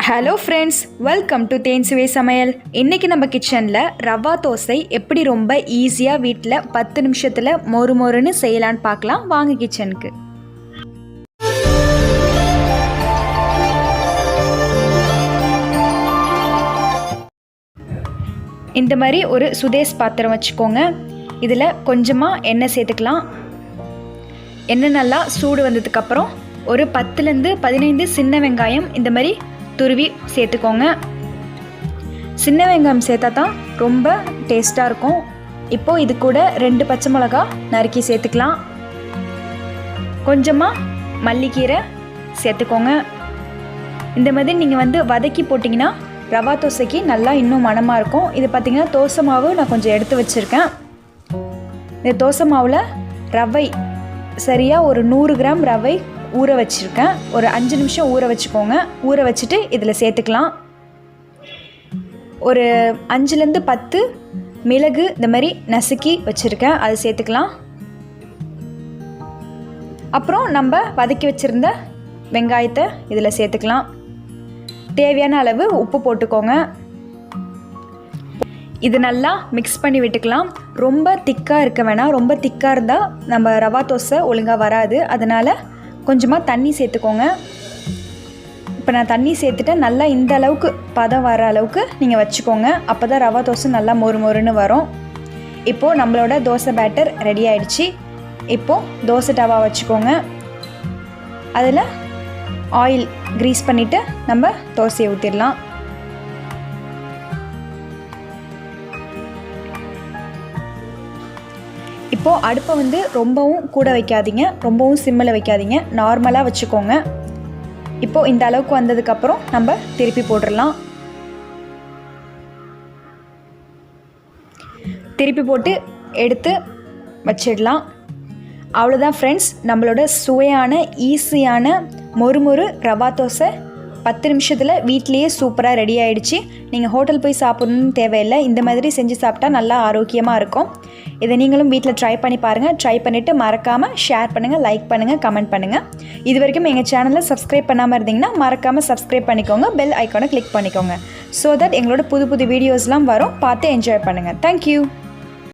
Hello friends, welcome to தேன்சுவை சமையல். இன்றைக்கி நம்ம கிச்சனில் ரவா தோசை எப்படி ரொம்ப ஈஸியாக வீட்டில் 10 நிமிஷத்தில் மொறுன்னு செய்யலான்னு பார்க்கலாம். வாங்க கிச்சனுக்கு. இந்த மாதிரி ஒரு சுதேஷ் பாத்திரம் வச்சுக்கோங்க. இதில் கொஞ்சமாக எண்ணெய் சேர்த்துக்கலாம். எண்ணெய் நல்லா சூடு வந்ததுக்கப்புறம் ஒரு 10-15 சின்ன வெங்காயம் இந்த மாதிரி துருவி சேர்த்துக்கோங்க. சின்ன வெங்காயம் சேர்த்தா தான் ரொம்ப டேஸ்ட்டாக இருக்கும். இப்போது இது கூட 2 பச்சை மிளகா நறுக்கி சேர்த்துக்கலாம். கொஞ்சமாக மல்லிக்கீரை சேர்த்துக்கோங்க. இந்த மாதிரி நீங்கள் வதக்கி போட்டிங்கன்னா ரவா தோசைக்கு நல்லா இன்னும் மணமாக இருக்கும். இது பார்த்திங்கன்னா தோசை மாவு நான் கொஞ்சம் எடுத்து வச்சுருக்கேன். இந்த தோசை மாவில் ரவை சரியாக ஒரு 100 கிராம் ரவை ஊற வச்சுருக்கேன். ஒரு 5 நிமிஷம் ஊற வச்சுக்கோங்க. ஊற வச்சுட்டு இதில் சேர்த்துக்கலாம். ஒரு 5-10 மிளகு இந்த மாதிரி நசுக்கி வச்சுருக்கேன், அது சேர்த்துக்கலாம். அப்புறம் நம்ம வதக்கி வச்சுருந்த வெங்காயத்தை இதில் சேர்த்துக்கலாம். தேவையான அளவு உப்பு போட்டுக்கோங்க. இது நல்லா மிக்ஸ் பண்ணி விட்டுக்கலாம். ரொம்ப திக்காக இருக்க வேணாம். ரொம்ப திக்காக இருந்தால் நம்ம ரவா தோசை ஒழுங்காக வராது. அதனால் கொஞ்சமாக தண்ணி சேர்த்துக்கோங்க. இப்போ நான் தண்ணி சேர்த்துட்டு நல்லா இந்த அளவுக்கு பதம் வர அளவுக்கு நீங்கள் வச்சுக்கோங்க. அப்போ தான் ரவா தோசை நல்லா மொறுன்னு வரும். இப்போது நம்மளோட தோசை பேட்டர் ரெடி ஆகிடுச்சு. இப்போது தோசை டவா வச்சுக்கோங்க. அதில் ஆயில் க்ரீஸ் பண்ணிவிட்டு நம்ம தோசையை ஊற்றிடலாம். இப்போது அடுப்பை ரொம்பவும் கூட வைக்காதீங்க, ரொம்பவும் சிம்மில் வைக்காதீங்க, நார்மலாக வச்சுக்கோங்க. இப்போது இந்த அளவுக்கு வந்ததுக்கப்புறம் நம்ம திருப்பி போட்டுடலாம். திருப்பி போட்டு எடுத்து வச்சிடலாம். அவ்வளோதான் ஃப்ரெண்ட்ஸ், நம்மளோட சுவையான ஈஸியான மொறு ரவா தோசை 10 நிமிஷத்தில் வீட்லேயே சூப்பராக ரெடி ஆகிடுச்சு. நீங்கள் ஹோட்டல் போய் சாப்பிட்ணுன்னு தேவையில்லை. இந்த மாதிரி செஞ்சு சாப்பிட்டா நல்லா ஆரோக்கியமாக இருக்கும். இதை நீங்களும் வீட்டில் ட்ரை பண்ணி பாருங்கள். ட்ரை பண்ணிவிட்டு மறக்காமல் ஷேர் பண்ணுங்கள், லைக் பண்ணுங்கள், கமெண்ட் பண்ணுங்கள். இது வரைக்கும் எங்கள் சேனலை சப்ஸ்கிரைப் பண்ணாமல் இருந்தீங்கன்னா மறக்காமல் சப்ஸ்கிரைப் பண்ணிக்கோங்க. பெல் ஐக்கானை கிளிக் பண்ணிக்கோங்க. ஸோ தட் எங்களோட புது வீடியோஸ்லாம் வரும். பார்த்து என்ஜாய் பண்ணுங்கள். தேங்க்யூ.